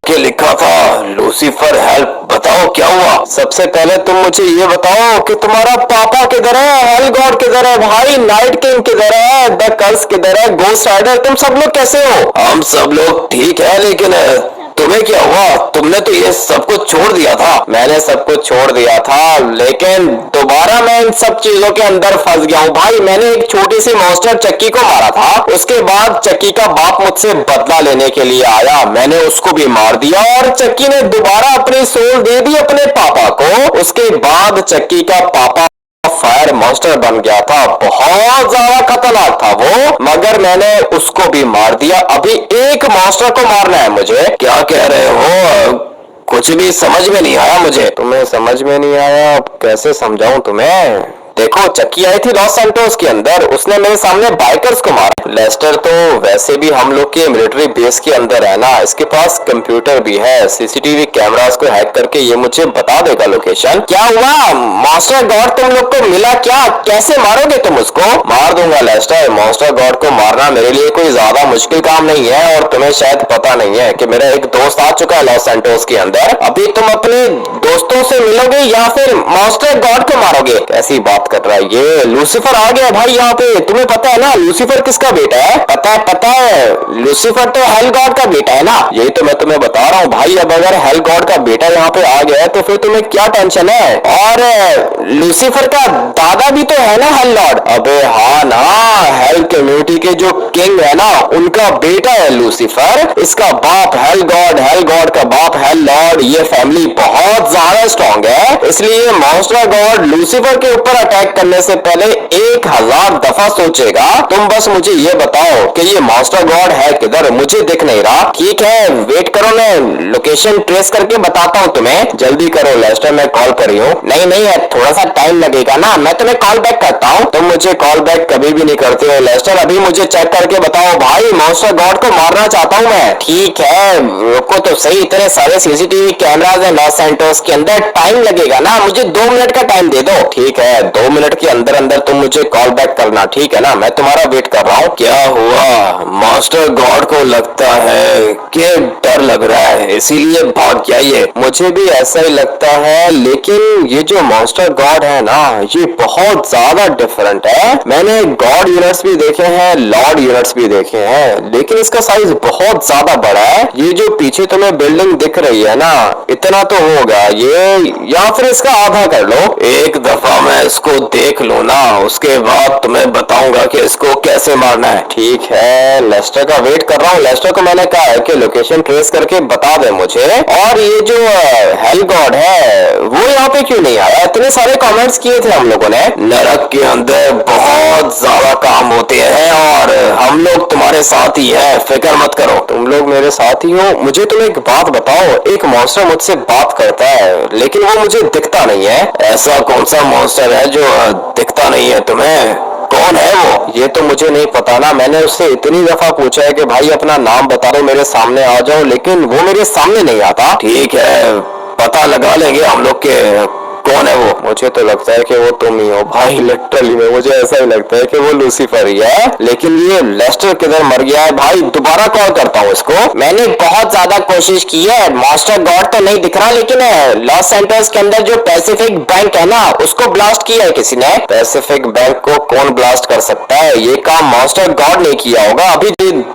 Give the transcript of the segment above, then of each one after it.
के लिखा था लूसीफर हेल्प। बताओ क्या हुआ। सबसे पहले तुम मुझे ये बताओ कि तुम्हारा पापा किधर है, हेल गॉड किधर है, भाई नाइट किंग किधर है, द कर्स किधर है, गोस्ट राइडर, तुम सब लोग कैसे हो। हम सब लोग ठीक है, लेकिन तुम्हें क्या हुआ? तुमने तो ये सब कुछ छोड़ दिया था। मैंने सब कुछ छोड़ दिया था, लेकिन दोबारा मैं इन सब चीजों के अंदर फंस गया हूँ। भाई मैंने एक छोटी सी मॉन्स्टर चक्की को मारा था, उसके बाद चक्की का बाप मुझसे बदला लेने के लिए आया, मैंने उसको भी मार दिया और चक्की ने दोबारा अपनी सोल दे दी अपने पापा को। उसके बाद चक्की का पापा फायर मॉन्स्टर बन गया था, बहुत ज्यादा खतरनाक था वो, मगर मैंने उसको भी मार दिया। अभी एक मॉन्स्टर को मारना है मुझे। क्या कह रहे हो? कुछ भी समझ में नहीं आया मुझे। तुम्हें समझ में नहीं आया? कैसे समझाऊं तुम्हें? देखो, चक्की आई थी लॉस सैंटोस के अंदर, उसने मेरे सामने बाइकर्स को मारा। लेस्टर तो वैसे भी हम लोग के मिलिट्री बेस के अंदर है ना, इसके पास कंप्यूटर भी है, सीसीटीवी कैमरास को हैक करके ये मुझे बता देगा लोकेशन। क्या हुआ मास्टर गॉड, तुम लोग को मिला क्या? कैसे मारोगे तुम उसको? मार दूंगा लेस्टर, मास्टर गॉड को मारना मेरे लिए कोई ज्यादा मुश्किल काम नहीं है। और तुम्हें शायद पता नहीं है कि मेरा एक दोस्त आ चुका है लॉस सैंटोस के अंदर। अभी तुम अपने दोस्तों से मिलोगे या फिर मास्टर गॉड को मारोगे? कैसी बात कर रहा है ये? लूसीफर आ गया भाई यहाँ पे। तुम्हें पता है ना लूसीफर किसका बेटा है? पता है लूसीफर तो हेल गॉड का बेटा है ना। यही तो मैं तुम्हें बता रहा हूँ भाई, अब अगर हेल गॉड का बेटा यहाँ पे आ गया है तो फिर तुम्हें क्या टेंशन है। और लूसीफर का दादा भी तो है ना हेल लॉर्ड। अबे हाँ ना, हेल कम्युनिटी के जो किंग है ना, उनका बेटा है लूसीफर। इसका बाप हेल गॉड का बाप हेल लॉर्ड। ये फैमिली बहुत ज्यादा स्ट्रॉन्ग है, इसलिए मॉन्स्टर गॉड लूसीफर के ऊपर अटैक करने से पहले 1000 दफा सोचेगा। तुम बस मुझे ये बताओ कि ये मॉन्स्टर गॉड है किधर, मुझे दिख नहीं रहा। ठीक है वेट करो, मैं लोकेशन ट्रेस करके बताता हूँ तुम्हें। जल्दी करो लेस्टर, मैं कॉल कर रही हूँ। नहीं है, थोड़ा सा टाइम लगेगा ना, मैं तुम्हें कॉल बैक करता हूँ। तुम मुझे कॉल बैक कभी भी नहीं करते हो लेस्टर, अभी मुझे चेक करके बताओ भाई, मॉन्स्टर गॉड को मारना चाहता हूँ मैं। ठीक है रुको तो सही, इतने सारे सीसीटीवी कैमराज है लॉस सैंटोस के अंदर, टाइम लगेगा ना, मुझे 2 मिनट का टाइम दे दो। ठीक है 2 मिनट के अंदर अंदर तुम मुझे कॉल बैक करना, ठीक है ना? मैं तुम्हारा वेट कर रहा हूँ। क्या हुआ? मास्टर गॉड को लगता है कि डर लग रहा है, इसीलिए भाग गया ये। मुझे भी ऐसा ही लगता है, लेकिन ये जो मास्टर गॉड है ना, ये बहुत ज्यादा डिफरेंट है। मैंने गॉड यूनिट्स भी देखे हैं, लॉर्ड यूनिट्स भी देखे हैं, लेकिन इसका साइज बहुत ज्यादा बड़ा है। ये जो पीछे तुम्हें बिल्डिंग दिख रही है ना, इतना तो होगा ये, या फिर इसका आधा कर लो। एक दफा मैं इसको देख लूं ना, उसके बाद तुम्हें बताऊंगा कि इसको कैसे मारना है। ठीक है लेस्टर का वेट कर रहा हूँ। लेस्टर को मैंने कहा है कि लोकेशन ट्रेस करके बता दे मुझे। और ये जो हेल गॉड है वो यहाँ पे क्यों नहीं आया? इतने सारे कमेंट्स किए थे हम लोगों ने। नरक के अंदर बहुत ज्यादा काम होते हैं और हम लोग तुम्हारे साथ ही है, फिक्र मत करो। तुम लोग मेरे साथ ही हो। मुझे तुम एक बात बताओ, एक मॉन्स्टर मुझसे बात करता है लेकिन वो मुझे दिखता नहीं है। ऐसा कौन सा मॉन्स्टर है जो दिखता नहीं है तुम्हें? कौन है वो? ये तो मुझे नहीं पता ना, मैंने उससे इतनी दफा पूछा है कि भाई अपना नाम बता दो, मेरे सामने आ जाओ, लेकिन वो मेरे सामने नहीं आता। ठीक है पता लगा लेंगे हम लोग के कौन है वो। मुझे तो लगता है कि वो तुम ही हो भाई, लिटरली में मुझे ऐसा ही लगता है कि वो लूसीफर ही है। लेकिन ये लेस्टर किधर मर गया है भाई? दोबारा कॉल करता हूँ इसको। मैंने बहुत ज्यादा कोशिश की है, मास्टर गॉड तो नहीं दिख रहा, लेकिन लॉस सैंटोस के अंदर जो पैसिफिक बैंक है ना, उसको ब्लास्ट किया है किसी ने। पैसिफिक बैंक को कौन ब्लास्ट कर सकता है? ये काम मास्टर गॉड ने किया होगा। अभी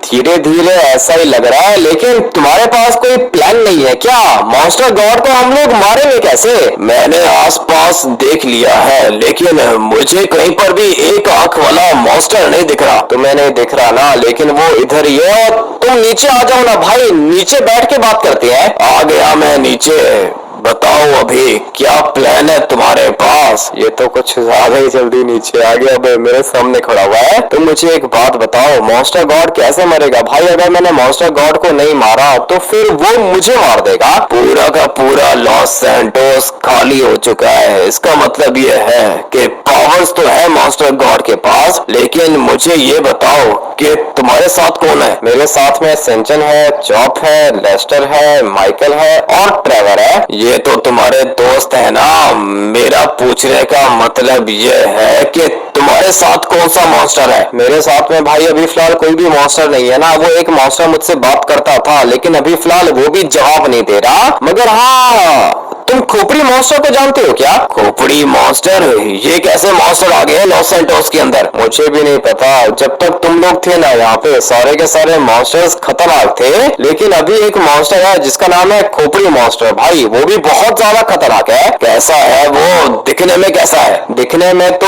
धीरे धीरे ऐसा ही लग रहा है, लेकिन तुम्हारे पास कोई प्लान नहीं है क्या? मास्टर गॉड को हम लोग मारेंगे कैसे? मैंने आसपास देख लिया है, लेकिन मुझे कहीं पर भी एक आंख वाला मॉन्स्टर नहीं दिख रहा। तुम्हें नहीं दिख रहा ना, लेकिन वो इधर ही है। तुम नीचे आ जाओ ना भाई, नीचे बैठ के बात करते हैं। आ गया मैं नीचे। बताओ अभी क्या प्लान है तुम्हारे पास? ये तो कुछ ज्यादा ही जल्दी नीचे आ गया, अब मेरे सामने खड़ा हुआ है। तुम मुझे एक बात बताओ, मॉन्स्टर गॉड कैसे मरेगा भाई? अगर मैंने मॉन्स्टर गॉड को नहीं मारा तो फिर वो मुझे मार देगा। पूरा का पूरा लॉस सैंटोस खाली हो चुका है। इसका मतलब ये है कि पावर्स तो है मॉन्स्टर गॉड के पास, लेकिन मुझे ये बताओ कि तुम्हारे साथ कौन है? मेरे साथ में सेंचन है, चॉप है, लेस्टर है, माइकल है और ट्रेवर है। ये तो तुम्हारे दोस्त है ना। मेरा पूछने का मतलब ये है कि तुम्हारे साथ कौन सा मॉन्स्टर है? मेरे साथ में भाई अभी फिलहाल कोई भी मॉन्स्टर नहीं है ना। वो एक मॉन्स्टर मुझसे बात करता था, लेकिन अभी फिलहाल वो भी जवाब नहीं दे रहा। मगर हाँ, तुम खोपड़ी मॉन्स्टर को जानते हो क्या? खोपड़ी मॉन्स्टर? ये कैसे मॉन्स्टर आ गए लॉस सैंटोस के अंदर? मुझे भी नहीं पता। जब तक तुम लोग थे ना यहाँ पे, सारे के सारे मॉन्स्टर्स खतरनाक थे, लेकिन अभी एक मॉन्स्टर है जिसका नाम है खोपड़ी मॉन्स्टर। भाई वो भी बहुत ज्यादा खतरनाक है। कैसा है वो? दिखने में कैसा है? दिखने में तो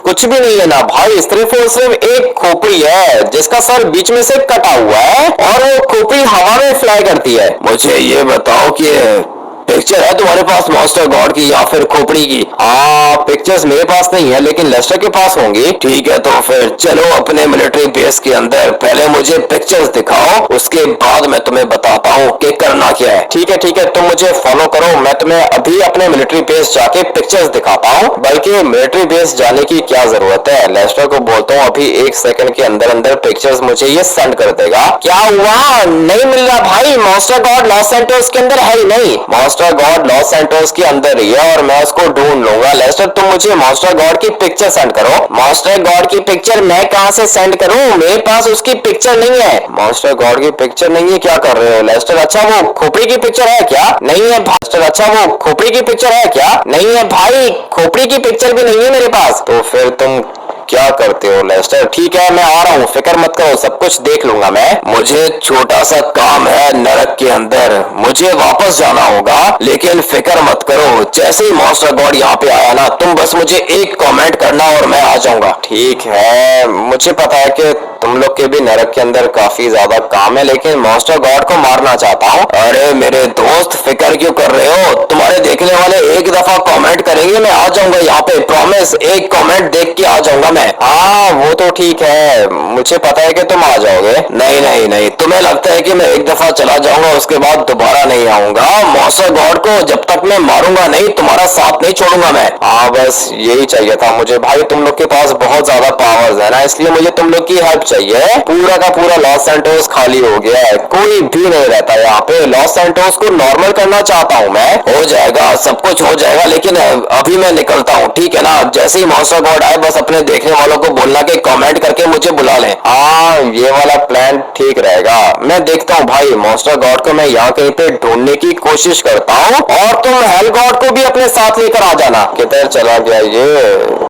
कुछ भी नहीं है ना भाई, सिर्फ और सिर्फ एक खोपड़ी है जिसका सर बीच में से कटा हुआ है और वो खोपड़ी हवा में फ्लाई करती है। मुझे ये बताओ कि पिक्चर है तुम्हारे पास मॉन्स्टर गॉड की या फिर खोपड़ी की? हाँ, पिक्चर्स मेरे पास नहीं है, लेकिन लेस्टर के पास होंगी। ठीक है, तो फिर चलो अपने मिलिट्री बेस के अंदर। पहले मुझे पिक्चर्स दिखाओ, उसके बाद मैं तुम्हें बताता हूँ कि करना क्या है। ठीक है, तुम मुझे फॉलो करो। मैं तुम्हें अभी अपने मिलिट्री बेस जाके पिक्चर्स दिखाता हूँ। बल्कि मिलिट्री बेस जाने की क्या जरूरत है, लेस्टर को बोलता हूँ अभी 1 सेकंड के अंदर अंदर पिक्चर्स मुझे ये सेंड कर देगा। क्या हुआ? नहीं मिल रहा भाई। मॉन्स्टर गॉड लॉस सैंटोस के अंदर है ही नहीं। मॉन्स्टर गॉड लॉस सैंटोस के अंदर ही है और मैं उसको ढूंढ लूंगा। लेस्टर तुम मुझे मॉन्स्टर गॉड की पिक्चर सेंड करो। मॉन्स्टर गॉड की पिक्चर मैं कहां से सेंड करूं? मेरे पास उसकी पिक्चर नहीं है। मॉन्स्टर गॉड की पिक्चर नहीं है? क्या कर रहे हो लेस्टर? अच्छा वो खोपड़ी की पिक्चर है क्या? नहीं है मास्टर। अच्छा वो खोपड़ी की पिक्चर है क्या? नहीं है भाई, खोपड़ी की पिक्चर भी नहीं है मेरे पास। तो फिर तुम क्या करते हो लेस्टर? ठीक है, मैं आ रहा हूँ, फिक्र मत करो, सब कुछ देख लूंगा मैं। मुझे छोटा सा काम है नरक के अंदर, मुझे वापस जाना होगा, लेकिन फिक्र मत करो। जैसे ही मॉन्स्टर गॉड यहाँ पे आया ना, तुम बस मुझे एक कमेंट करना और मैं आ जाऊंगा। ठीक है, मुझे पता है कि तुम लोग के भी नरक के अंदर काफी ज्यादा काम है, लेकिन मॉन्स्टर गॉड को मारना चाहता हूँ। अरे मेरे दोस्त, फिक्र क्यों कर रहे हो? तुम्हारे देखने वाले एक दफा कमेंट करेंगे, मैं आ जाऊंगा यहाँ पे, प्रॉमिस। एक कमेंट देख के आ जाऊंगा मैं। हाँ वो तो ठीक है, मुझे पता है कि तुम आ जाओगे। नहीं, तुम्हें लगता है कि मैं एक दफा चला जाऊंगा उसके बाद दोबारा नहीं आऊंगा? मॉन्स्टर गॉड को जब तक मैं मारूंगा नहीं, तुम्हारा साथ नहीं छोड़ूंगा मैं। हाँ बस यही चाहिए था मुझे भाई। तुम लोग के पास बहुत ज्यादा पावर्स है ना, इसलिए मुझे तुम लोग की हेल्प चाहिए। पूरा का पूरा लॉस सैंटोस खाली हो गया है, कोई भी नहीं रहता यहाँ पे। लॉस सैंटोस को नॉर्मल करना चाहता हूँ मैं। हो जाएगा, सब कुछ हो जाएगा, लेकिन अभी मैं निकलता हूँ, ठीक है ना? जैसे ही मॉन्स्टर गॉड आए, बस अपने देखने वालों को बोलना कि कमेंट करके मुझे बुला लें। हाँ ये वाला प्लान ठीक रहेगा। मैं देखता हूँ भाई, मॉन्स्टर गॉड को मैं यहाँ कहीं पे ढूंढने की कोशिश करता हूँ और तुम हेल गॉड को भी अपने साथ लेकर आ जाना। किधर चला गया ये?